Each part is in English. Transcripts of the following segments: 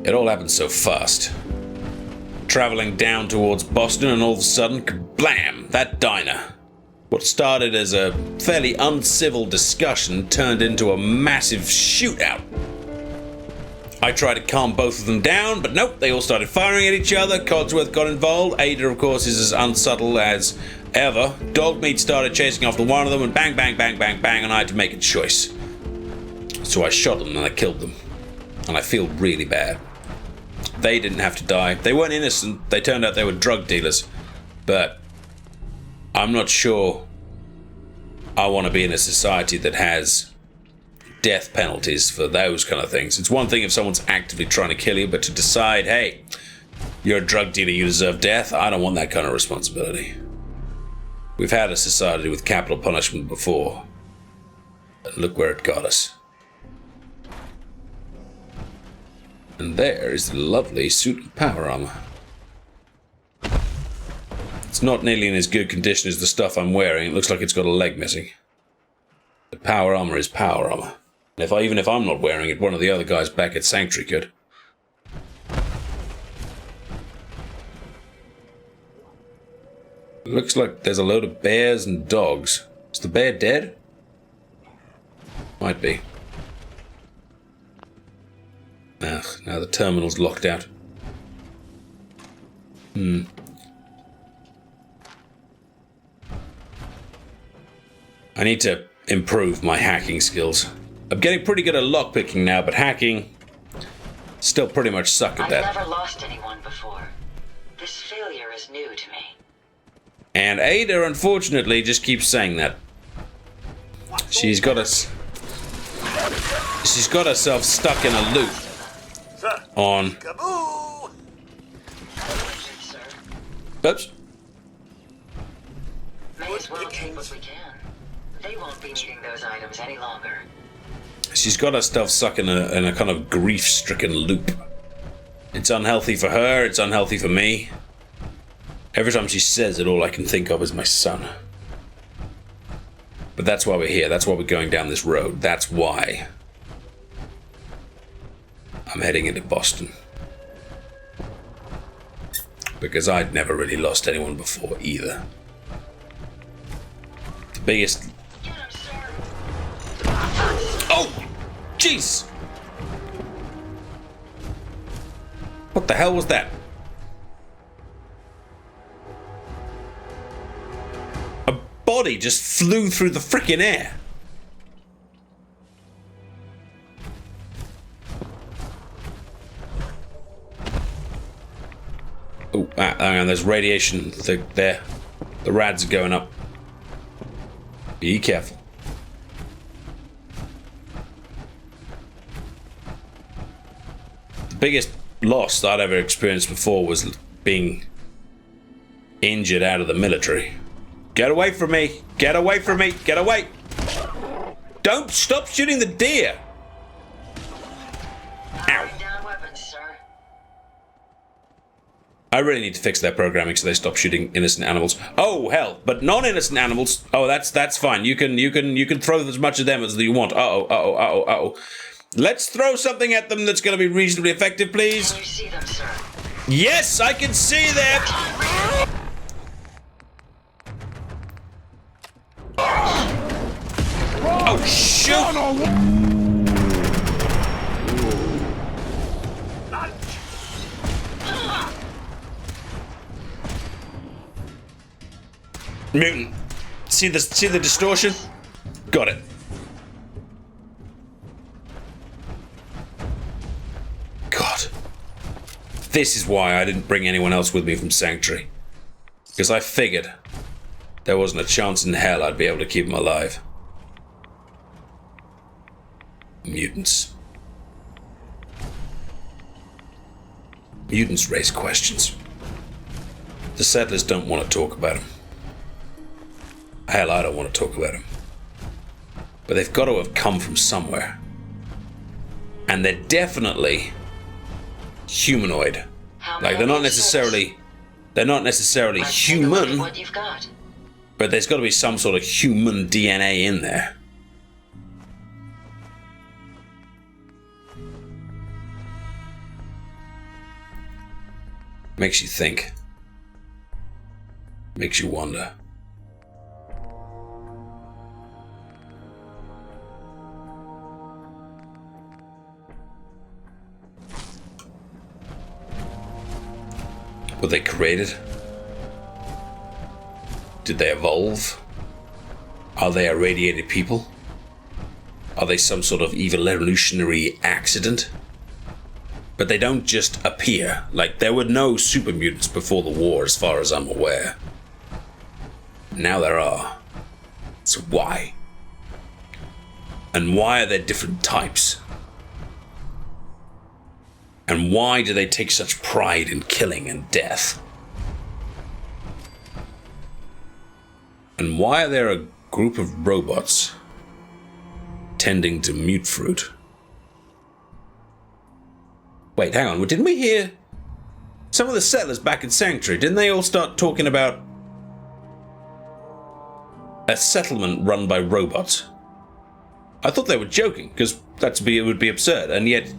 It all happened so fast. Traveling down towards Boston, and all of a sudden, kablam, that diner. What started as a fairly uncivil discussion turned into a massive shootout. I tried to calm both of them down, but nope, they all started firing at each other. Codsworth got involved. Ada, of course, is as unsubtle as ever. Dogmeat started chasing after one of them, and bang, bang, bang, bang, bang, and I had to make a choice. So I shot them and I killed them. And I feel really bad. They didn't have to die. They weren't innocent. They turned out they were drug dealers. But I'm not sure I want to be in a society that has death penalties for those kind of things. It's one thing if someone's actively trying to kill you, but to decide, hey, you're a drug dealer, you deserve death, I don't want that kind of responsibility. We've had a society with capital punishment before. And look where it got us. And there is the lovely suit of power armor. It's not nearly in as good condition as the stuff I'm wearing. It looks like it's got a leg missing. The power armor is power armor. And even if I'm not wearing it, one of the other guys back at Sanctuary could. It looks like there's a load of bears and dogs. Is the bear dead? Might be. Ugh, now the terminal's locked out. I need to improve my hacking skills. I'm getting pretty good at lockpicking now, but hacking, still pretty much suck at that. I've never lost anyone before. This failure is new to me. And Ada, unfortunately, just keeps saying that. She's got herself stuck in a loop on. Oops. May as well take what we can. They won't be needing those items any longer. She's got herself stuck in a kind of grief-stricken loop. It's unhealthy for her, it's unhealthy for me. Every time she says it, all I can think of is my son. But that's why we're here, that's why we're going down this road, that's why I'm heading into Boston. Because I'd never really lost anyone before either. The biggest... Oh! Jeez! What the hell was that? A body just flew through the frickin' air. Oh, hang on, there's radiation there. The rads are going up. Be careful. The biggest loss that I'd ever experienced before was being injured out of the military. Get away from me! Get away from me! Get away! Don't stop shooting the deer! Ow. I really need to fix their programming so they stop shooting innocent animals. Oh hell! But non-innocent animals. Oh, that's fine. You can throw as much of them as you want. Uh-oh. Let's throw something at them that's going to be reasonably effective, please. Can you see them, sir? Yes, I can see them. Oh shoot! Mutant. See the distortion? Got it. God. This is why I didn't bring anyone else with me from Sanctuary. Because I figured there wasn't a chance in hell I'd be able to keep them alive. Mutants. Mutants raise questions. The settlers don't want to talk about them. Hell, I don't want to talk about them. But they've got to have come from somewhere. And they're definitely humanoid. Like they're not necessarily human, What you've got. but there's got to be some sort of human DNA in there. Makes you think. Makes you wonder. Were they created? Did they evolve? Are they irradiated people? Are they some sort of evolutionary accident? But they don't just appear. Like, there were no super mutants before the war, as far as I'm aware. Now there are. So why? And why are there different types? And why do they take such pride in killing and death? And why are there a group of robots tending to mute fruit? Wait, hang on. Didn't we hear some of the settlers back in Sanctuary? Didn't they all start talking about a settlement run by robots? I thought they were joking, because it would be absurd. And yet,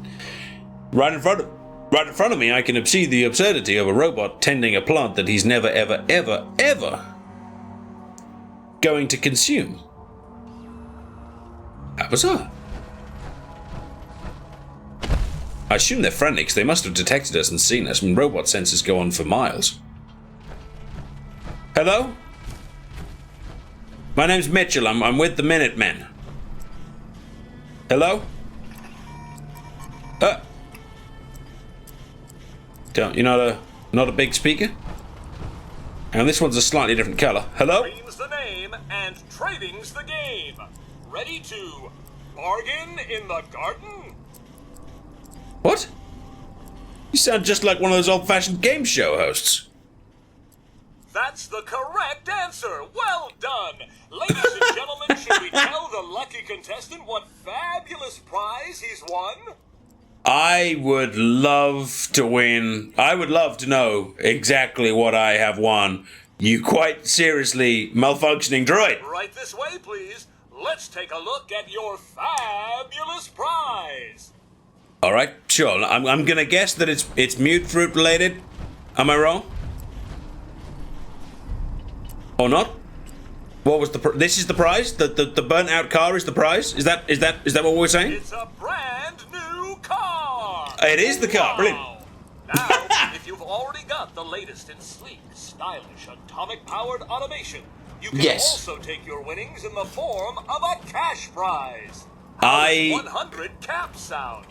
right in front of me, I can see the absurdity of a robot tending a plant that he's never, ever, ever, ever going to consume. How bizarre. I assume they're friendly, because they must have detected us and seen us. I mean, robot sensors go on for miles. Hello? My name's Mitchell. I'm with the Minutemen. Hello? You're not a big speaker? And this one's a slightly different color. Hello? Dream's the name and trading's the game. Ready to bargain in the garden? What? You sound just like one of those old-fashioned game show hosts. That's the correct answer. Well done. Ladies and gentlemen, should we tell the lucky contestant what fabulous prize he's won? I would love to win. I would love to know exactly what I have won. You quite seriously malfunctioning droid. Right this way, please. Let's take a look at your fabulous prize. All right, sure. I'm gonna guess that it's mute fruit related. Am I wrong? Or not? What was this is the prize? The burnt out car is the prize? Is that what we're saying? It's a brand new car. It is the car. Brilliant. Now, if you've already got the latest in sleek, stylish, atomic-powered automation, you can also take your winnings in the form of a cash prize. 100 cap sound.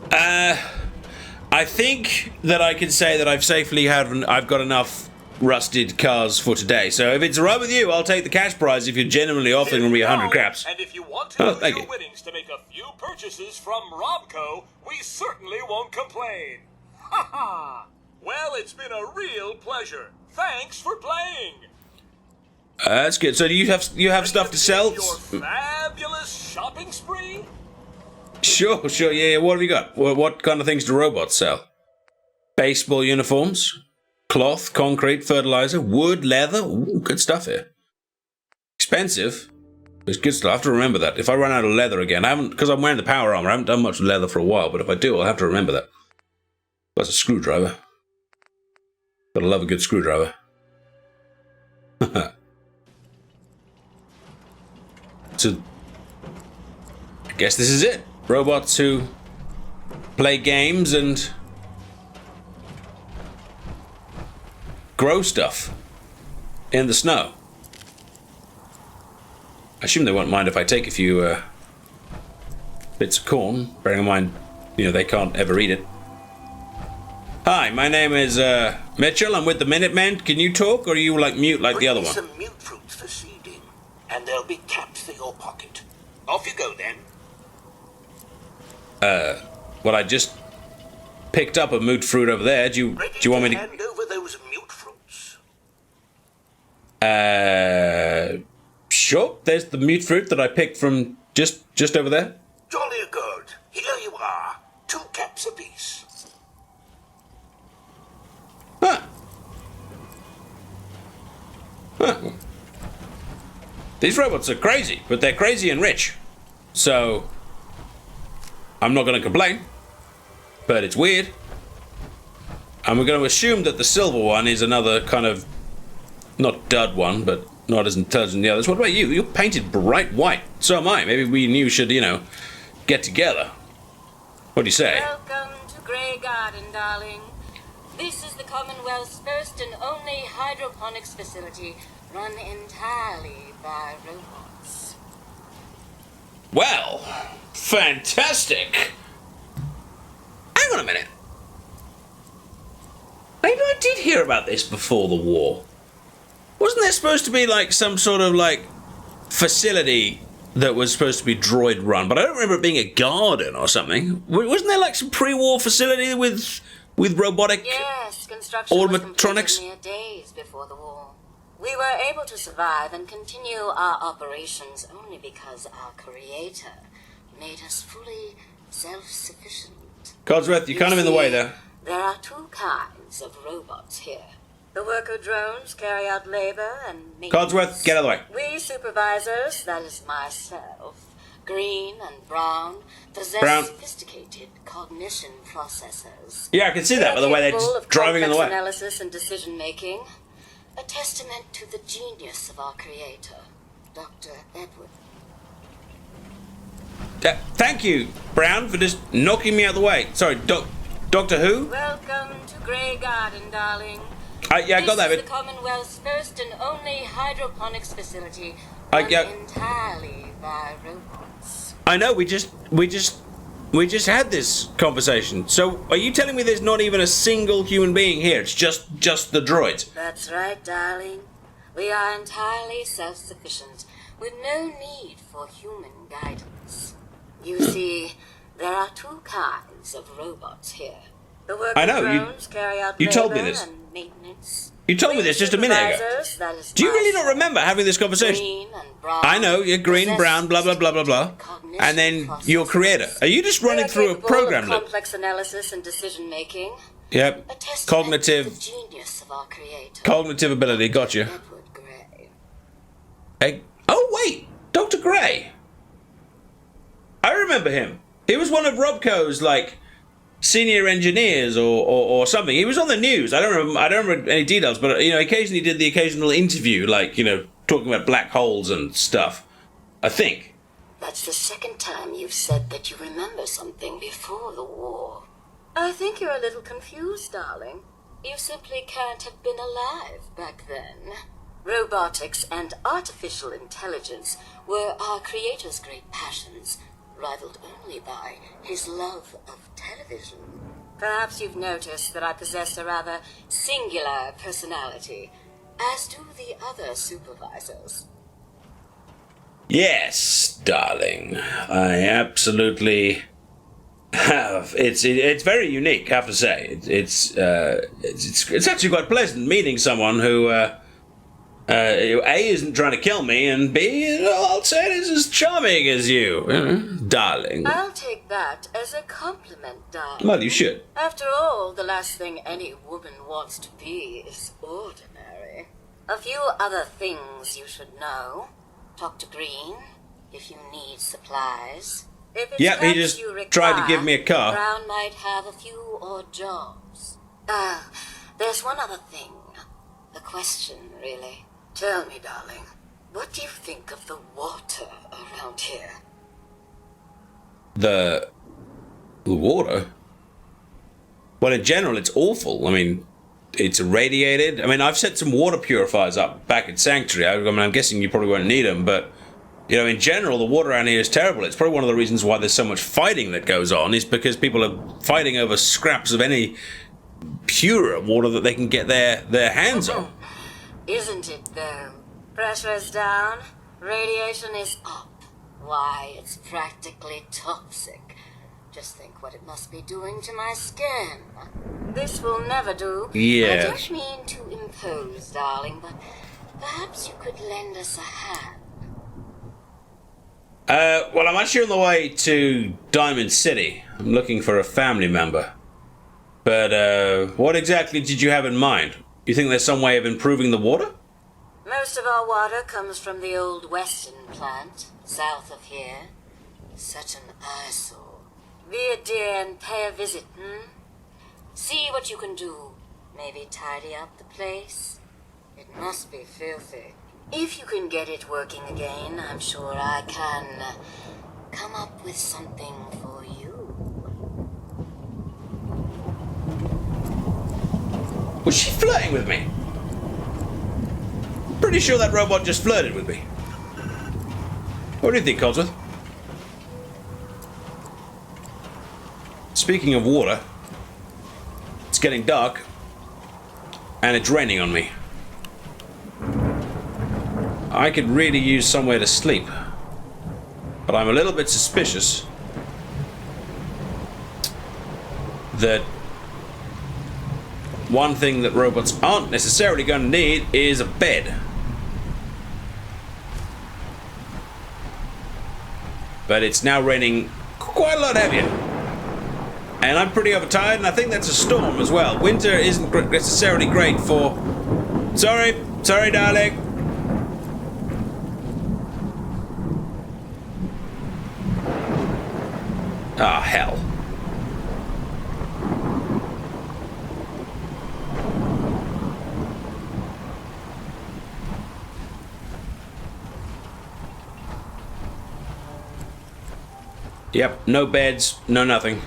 I think that I can say that I've got enough rusted cars for today. So if it's alright with you, I'll take the cash prize if you're genuinely offering me 100 craps. And if you want to use your winnings to make a few purchases from Robco, we certainly won't complain. Ha ha! Well, it's been a real pleasure. Thanks for playing. That's good. So do you have stuff to sell? Your fabulous shopping spree? Sure, yeah. What have you got? What kind of things do robots sell? Baseball uniforms, cloth, concrete, fertilizer, wood, leather. Ooh, good stuff here. Expensive. It's good stuff. I have to remember that. If I run out of leather again, because I'm wearing the power armor, I haven't done much leather for a while, but if I do, I'll have to remember that. That's a screwdriver. Gotta love a good screwdriver. So, I guess this is it. Robots who play games and grow stuff in the snow. I assume they won't mind if I take a few bits of corn, bearing in mind, they can't ever eat it. Hi, my name is Mitchell. I'm with the Minutemen. Can you talk, or are you mute like the other one? Bring me some mute fruits for seeding, and there'll be caps for your pocket. Off you go then. Well, I just picked up a mute fruit over there. Do you want me to hand over those mute fruits? Sure. There's the mute fruit that I picked from just over there. Jolly good. Here you are. 2 caps apiece. Huh. These robots are crazy, but they're crazy and rich. So, I'm not going to complain. But it's weird. And we're going to assume that the silver one is another kind of, not dud one, but not as intelligent as the others. What about you? You're painted bright white. So am I. Maybe we and you should, you know, get together. What do you say? Welcome to Grey Garden, darling. This is the Commonwealth's first and only hydroponics facility run entirely by robots. Well, fantastic. Hang on a minute. Maybe I did hear about this before the war. Wasn't there supposed to be like some sort of like facility that was supposed to be droid run? But I don't remember it being a garden or something. Wasn't there like some pre-war facility with robotic construction was animatronics? completed mere days before the war. We were able to survive and continue our operations only because our creator made us fully self-sufficient. Codsworth, you're kind of in the way there. There are two kinds of robots here. The worker drones carry out labor and maintenance. Codsworth, get out of the way. We supervisors, that is myself, green and brown, possess sophisticated cognition processors. Yeah, I can see that by the way they're just driving in the way. Analysis and decision making, a testament to the genius of our creator, Dr. Edward. Thank you, Brown, for just knocking me out of the way. Sorry, Doctor Who? Welcome to Grey Garden, darling. Yeah, I got that This bit. is the Commonwealth's first and only hydroponics facility I run get- entirely by robots. I know, we just had this conversation. So, are you telling me there's not even a single human being here? It's just the droids? That's right, darling. We are entirely self-sufficient, with no need for human guidance. You see, there are two kinds of robots here. The worker I know, drones carry out you told me labor this. and maintenance. You told me this just a minute ago. Supervisors, that is Do you really not myself, remember having this conversation? green and brown, I know, you're green, possess brown, blah, blah, blah, blah, blah. cognition And then processors. your creator. Are you just running They are through a capable program of loop? complex analysis and decision making. Yep. A testament to Cognitive the genius of our creator. cognitive ability, gotcha. Edward Grey. Oh, wait! Dr. Gray! I remember him. He was one of Robco's, like, senior engineers or something. He was on the news. I don't remember any details, but, you know, occasionally he did the occasional interview, like, you know, talking about black holes and stuff. I think. That's the second time you've said that you remember something before the war. I think you're a little confused, darling. You simply can't have been alive back then. Robotics and artificial intelligence were our creator's great passions, rivaled only by his love of television. Perhaps you've noticed that I possess a rather singular personality, as do the other supervisors. Yes, darling. I absolutely have. It's very unique, I have to say. It's actually quite pleasant meeting someone who A, isn't trying to kill me, and B, I'll say it is as charming as you, darling. I'll take that as a compliment, darling. Well, you should. After all, the last thing any woman wants to be is ordinary. A few other things you should know. Talk to Green if you need supplies. If it's Yep, he help just you tried to require, give me a car. Brown might have a few odd jobs. There's one other thing. A question, really. Tell me, darling, what do you think of the water around here? The water? Well, in general, it's awful. I mean, it's irradiated. I mean, I've set some water purifiers up back at Sanctuary. I mean, I'm guessing you probably won't need them, but, you know, in general, the water around here is terrible. It's probably one of the reasons why there's so much fighting that goes on, is because people are fighting over scraps of any purer water that they can get their hands on. Isn't it, though? Pressure is down, radiation is up. Why, it's practically toxic. Just think what it must be doing to my skin. This will never do. Yeah. I don't mean to impose, darling, but perhaps you could lend us a hand. Well, I'm actually on the way to Diamond City. I'm looking for a family member. But, what exactly did you have in mind? You think there's some way of improving the water? Most of our water comes from the old Western plant, south of here. Such an eyesore. Be a dear and pay a visit, See what you can do Maybe tidy up the place? It must be filthy. If you can get it working again, I'm sure I can come up with something for you. Was she flirting with me? Pretty sure that robot just flirted with me. What do you think, Codsworth? Speaking of water, it's getting dark and it's raining on me. I could really use somewhere to sleep, but I'm a little bit suspicious that one thing that robots aren't necessarily going to need is a bed. But it's now raining quite a lot heavier. And I'm pretty overtired, and I think that's a storm as well. Winter isn't necessarily great for... Sorry, darling. Ah, hell. Yep, no beds, no nothing.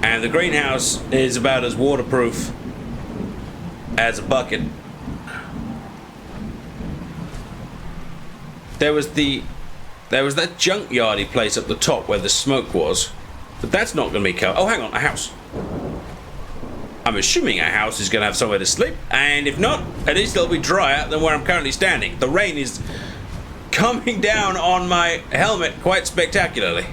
And the greenhouse is about as waterproof as a bucket. There was that junkyardy place up the top where the smoke was, but that's not going to be covered. Oh, hang on, a house. I'm assuming a house is going to have somewhere to sleep, and if not, at least it'll be drier than where I'm currently standing. The rain is coming down on my helmet quite spectacularly.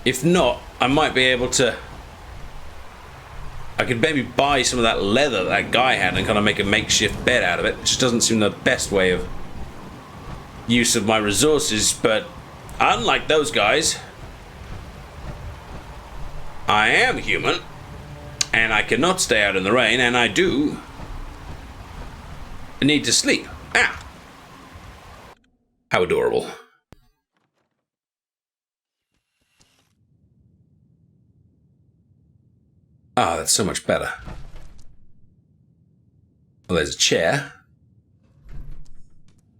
If not, I might be able to... I could maybe buy some of that leather that guy had and kind of make a makeshift bed out of it. It just doesn't seem the best way of use of my resources, but unlike those guys, I am human, and I cannot stay out in the rain, and I do need to sleep. Ah! How adorable. Ah, that's so much better. Well, there's a chair.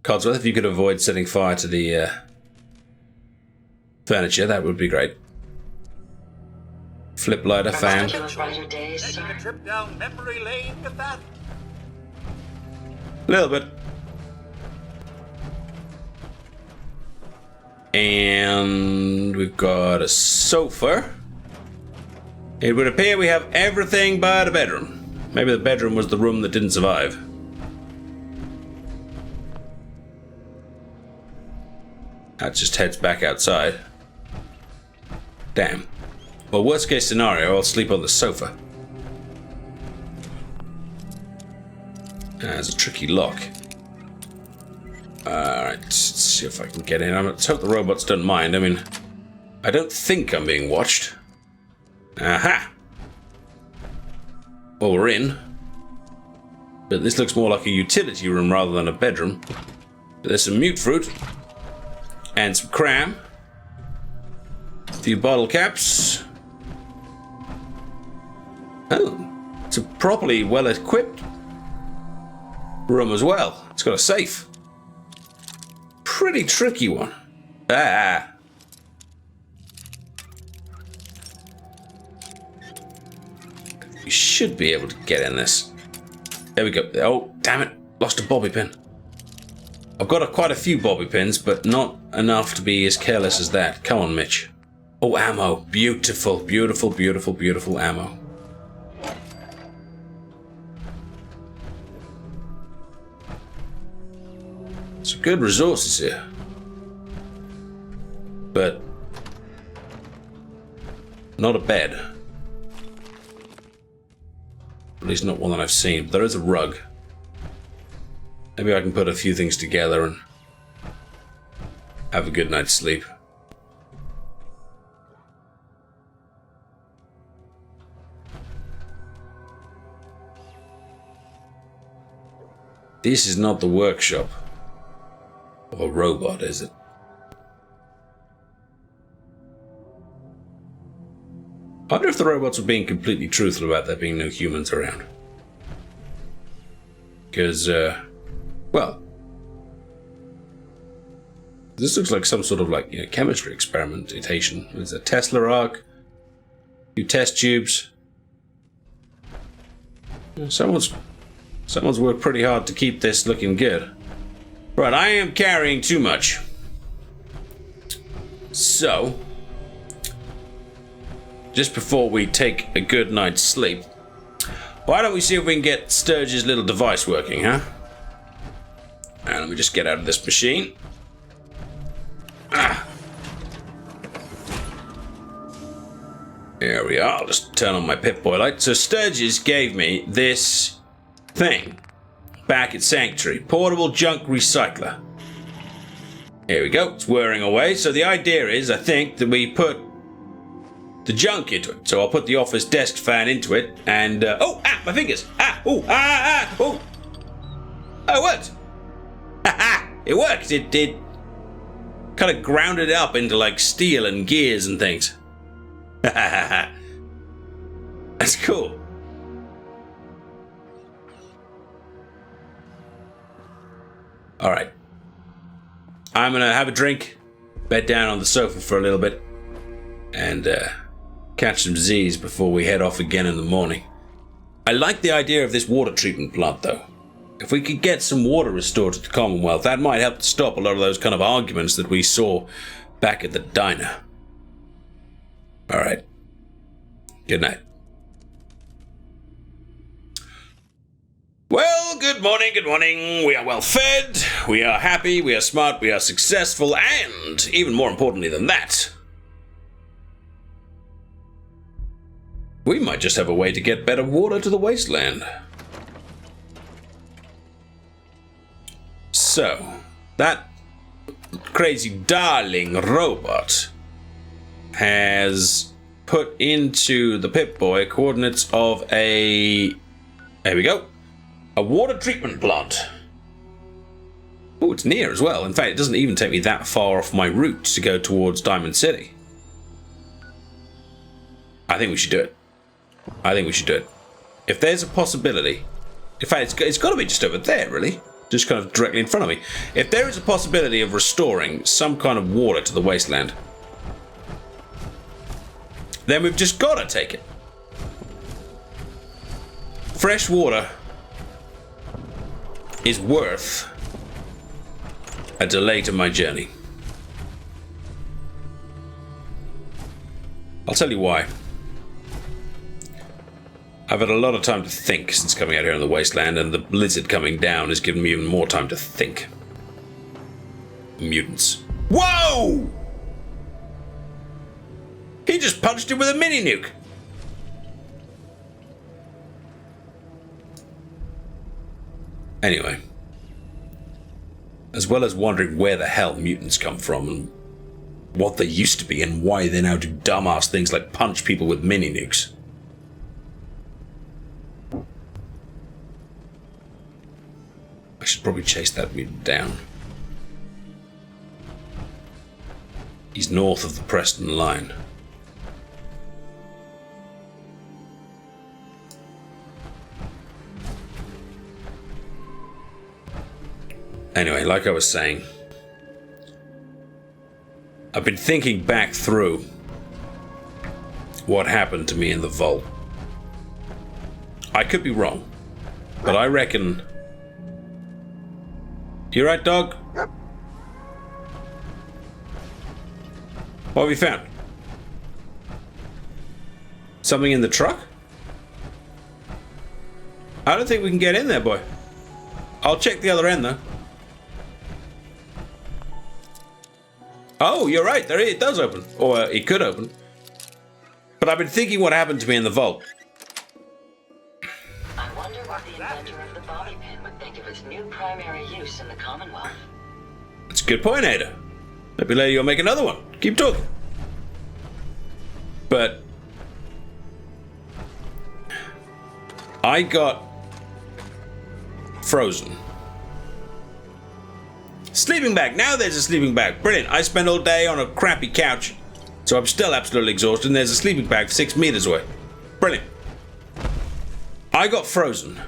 Codsworth, if you could avoid setting fire to the furniture, that would be great. Flip lighter, fan. Taking a trip down memory lane with that? A little bit. And we've got a sofa. It would appear we have everything but a bedroom. Maybe the bedroom was the room that didn't survive. That just heads back outside. Damn. Well, worst case scenario, I'll sleep on the sofa. There's a tricky lock. Alright, let's see if I can get in. Let's hope the robots don't mind. I mean, I don't think I'm being watched. Aha! Well, we're in. But this looks more like a utility room rather than a bedroom. There's some mute fruit. And some cram. A few bottle caps. Oh, it's a properly well-equipped room as well. It's got a safe. Pretty tricky one. Ah. We should be able to get in this. There we go. Oh, damn it. Lost a bobby pin. I've got quite a few bobby pins, but not enough to be as careless as that. Come on, Mitch. Oh, ammo. Beautiful, beautiful, beautiful, beautiful ammo. Some good resources here. But not a bed. At least not one that I've seen. But there is a rug. Maybe I can put a few things together and have a good night's sleep. This is not the workshop. Or robot, is it? I wonder if the robots were being completely truthful about there being no humans around. Because, well, this looks like some sort of like, you know, chemistry experimentation. There's a Tesla arc, 2 test tubes. Someone's worked pretty hard to keep this looking good. Right, I am carrying too much. So, just before we take a good night's sleep, why don't we see if we can get Sturge's little device working, huh? And let me just get out of this machine. There we are. I'll just turn on my Pip-Boy light. So Sturgis gave me this thing back at Sanctuary. Portable junk recycler. Here we go. It's whirring away. So the idea is, I think, that we put the junk into it. So I'll put the office desk fan into it and... my fingers! Oh, it worked! It worked! It kind of grounded up into, like, steel and gears and things. That's cool. Alright. I'm gonna have a drink, bed down on the sofa for a little bit, and catch some Z's before we head off again in the morning. I like the idea of this water treatment plant, though. If we could get some water restored to the Commonwealth, that might help to stop a lot of those kind of arguments that we saw back at the diner. Alright. Good night. Well, good morning, good morning. We are well fed, we are happy, we are smart, we are successful, and, even more importantly than that, we might just have a way to get better water to the wasteland. So, that crazy Dahling robot has put into the Pip-Boy coordinates of a... There we go. A water treatment plant. Oh, it's near as well. In fact, it doesn't even take me that far off my route to go towards Diamond City. I think we should do it. I think we should do it. If there's a possibility... In fact, it's got to be just over there, really. Just kind of directly in front of me. If there is a possibility of restoring some kind of water to the wasteland, then we've just got to take it. Fresh water is worth a delay to my journey. I'll tell you why. I've had a lot of time to think since coming out here in the wasteland, and the blizzard coming down has given me even more time to think. Mutants. Whoa! He just punched him with a mini nuke. Anyway, as well as wondering where the hell mutants come from and what they used to be and why they now do dumbass things like punch people with mini nukes. I should probably chase that mutant down. He's north of the Preston line. Anyway, like I was saying, I've been thinking back through what happened to me in the vault. I could be wrong, but I reckon... You right, dog? What have you found? Something in the truck? I don't think we can get in there, boy. I'll check the other end, though. Oh, you're right. There it does open. Or it could open. But I've been thinking what happened to me in the vault. I wonder what the inventor of the bobby pin would think of its new primary use in the Commonwealth. That's a good point, Ada. Maybe later you'll make another one. Keep talking. But I got frozen Sleeping bag. Now there's a sleeping bag. Brilliant. I spent all day on a crappy couch, so I'm still absolutely exhausted, and there's a sleeping bag 6 meters away. Brilliant. I got frozen.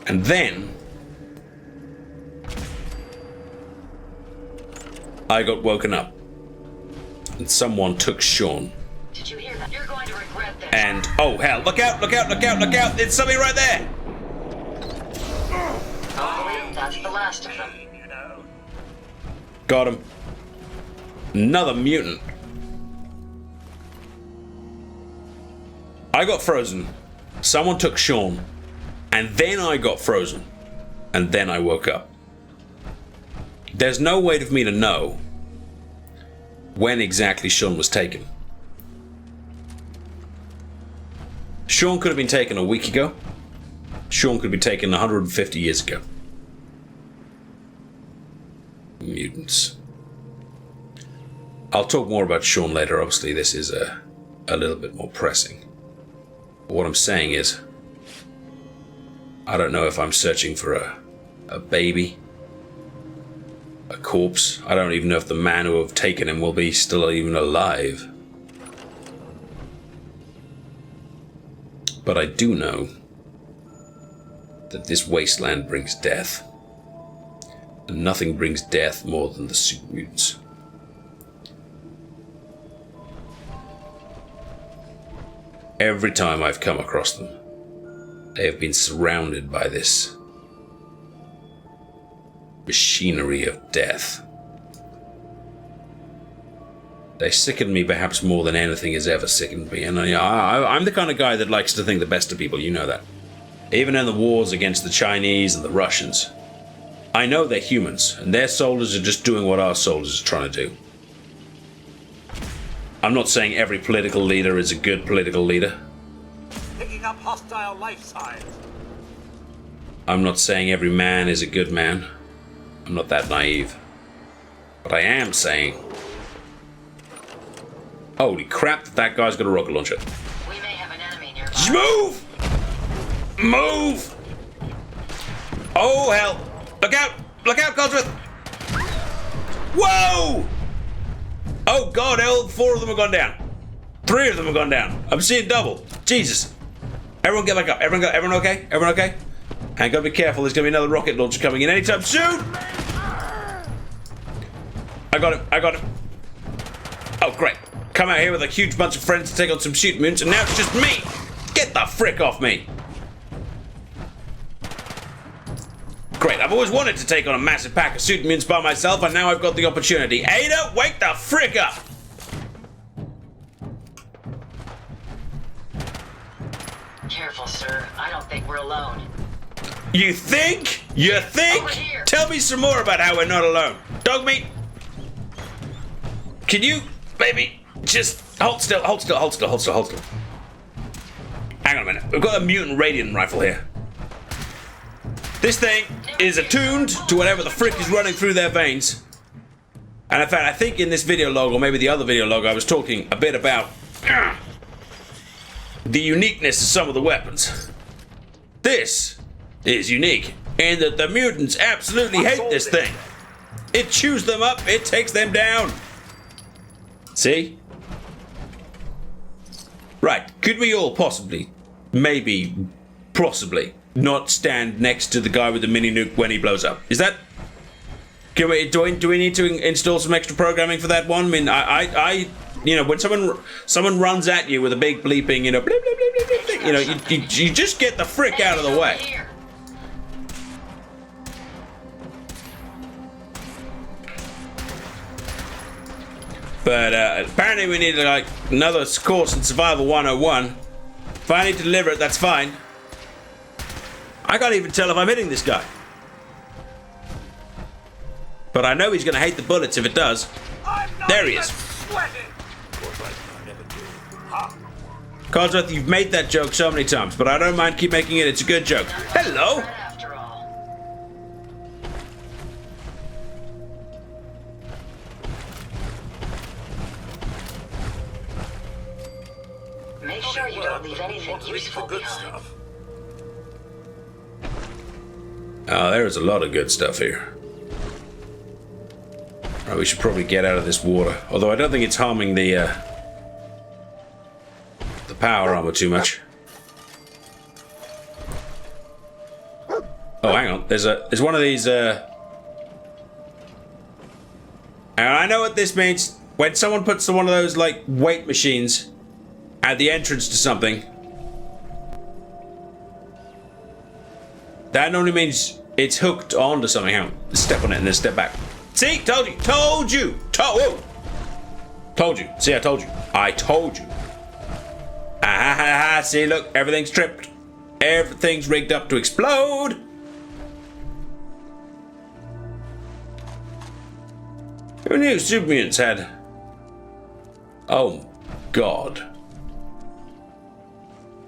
And then I got woken up. And someone took Sean. Did you hear that? You're going to regret this. And, oh hell, look out, look out, look out, look out! It's something right there! Hopefully, that's the last of them. Got him. Another mutant. I got frozen. Someone took Sean. And then I got frozen. And then I woke up. There's no way for me to know when exactly Sean was taken. Sean could have been taken a week ago. Sean could be taken 150 years ago. Mutants. I'll talk more about Sean later. Obviously, this is a little bit more pressing. But what I'm saying is, I don't know if I'm searching for a baby, a corpse. I don't even know if the man who have taken him will be still even alive. But I do know that this wasteland brings death. And nothing brings death more than the super mutants. Every time I've come across them, they have been surrounded by this machinery of death. They sicken me perhaps more than anything has ever sickened me. And I'm the kind of guy that likes to think the best of people, you know that. Even in the wars against the Chinese and the Russians, I know they're humans, and their soldiers are just doing what our soldiers are trying to do. I'm not saying every political leader is a good political leader. Picking up hostile life signs. I'm not saying every man is a good man. I'm not that naive. But I am saying, holy crap, that guy's got a rocket launcher. We may have an enemy nearby. Just move! Move! Oh, hell. Look out! Look out, Codsworth! Whoa! Oh, God, all 4 of them have gone down. 3 of them have gone down. I'm seeing double. Jesus. Everyone get back up. Everyone okay? Everyone okay? And gotta be careful, there's gonna be another rocket launcher coming in anytime soon! I got him. Oh, great. Come out here with a huge bunch of friends to take on some shoot mutants, and now it's just me! Get the frick off me! Great, I've always wanted to take on a massive pack of suit mutants by myself, and now I've got the opportunity. Ada, wake the frick up! Careful, sir. I don't think we're alone. You think? You think? Over here. Tell me some more about how we're not alone. Dogmeat, can you maybe just hold still. Hang on a minute. We've got a mutant radiant rifle here. This thing is attuned to whatever the frick is running through their veins. And in fact, I think in this video log, or maybe the other video log, I was talking a bit about the uniqueness of some of the weapons. This is unique in that the mutants absolutely hate this thing. It chews them up, it takes them down. See? Right, could we all possibly, maybe, possibly, not stand next to the guy with the mini nuke when he blows up? Is that... do we need to install some extra programming for that one? I mean, I you know, when someone runs at you with a big bleeping, you know, bleep, bleep, bleep, bleep, bleep, you know, you just get the frick out of the way. But apparently we need like another course in Survival 101. If I need to deliver it, that's fine. I can't even tell if I'm hitting this guy. But I know he's going to hate the bullets if it does. There he is. Codsworth, you've made that joke so many times, but I don't mind keep making it. It's a good joke. Hello. After all. Make sure you don't leave anything useful behind. Oh, there's a lot of good stuff here. Right, we should probably get out of this water. Although I don't think it's harming the power armor too much. Oh, hang on. There's one of these. And I know what this means. When someone puts one of those like weight machines at the entrance to something, that normally means it's hooked onto something. Hang on. Step on it and then step back. See? Told you. Told you. Whoa. Told you. See, I told you. I told you. See, look. Everything's tripped. Everything's rigged up to explode. Who knew super mutants had... Oh, God.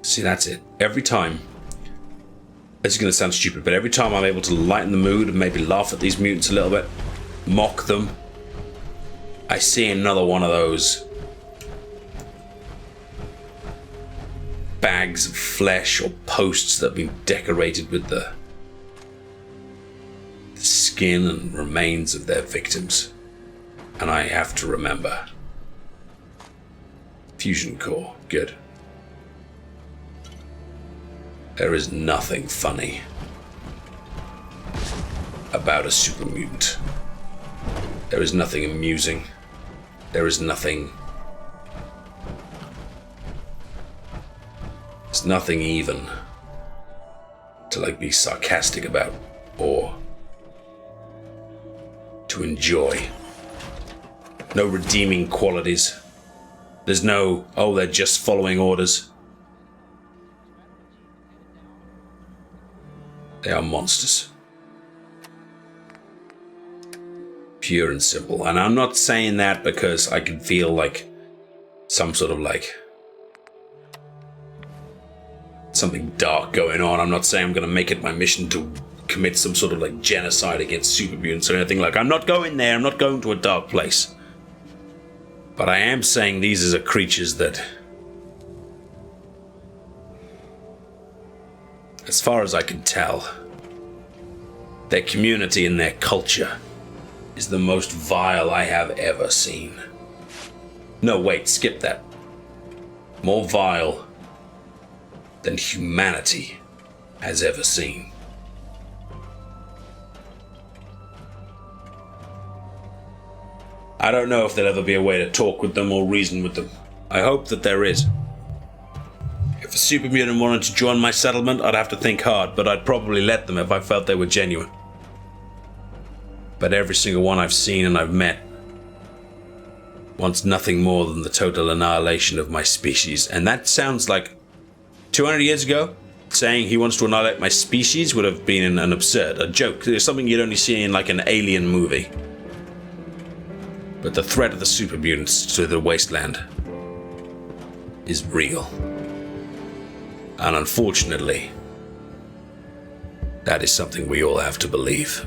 See, that's it. Every time... This is going to sound stupid, but every time I'm able to lighten the mood and maybe laugh at these mutants a little bit, mock them, I see another one of those bags of flesh or posts that have been decorated with the skin and remains of their victims. And I have to remember. Fusion core, good. There is nothing funny about a super mutant. There is nothing amusing. There is nothing... There's nothing even to like be sarcastic about or to enjoy. No redeeming qualities. There's no, oh, they're just following orders. They are monsters. Pure and simple. And I'm not saying that because I can feel like some sort of like something dark going on. I'm not saying I'm going to make it my mission to commit some sort of like genocide against super mutants or anything like. I'm not going there. I'm not going to a dark place. But I am saying these are creatures that, as far as I can tell, their community and their culture is the most vile I have ever seen. No, wait, skip that. More vile than humanity has ever seen. I don't know if there'll ever be a way to talk with them or reason with them. I hope that there is. If a super mutant wanted to join my settlement, I'd have to think hard, but I'd probably let them if I felt they were genuine. But every single one I've seen and I've met wants nothing more than the total annihilation of my species. And that sounds like 200 years ago, saying he wants to annihilate my species would have been an absurd, a joke. It's something you'd only see in like an alien movie. But the threat of the super mutants to the wasteland is real. And unfortunately, that is something we all have to believe.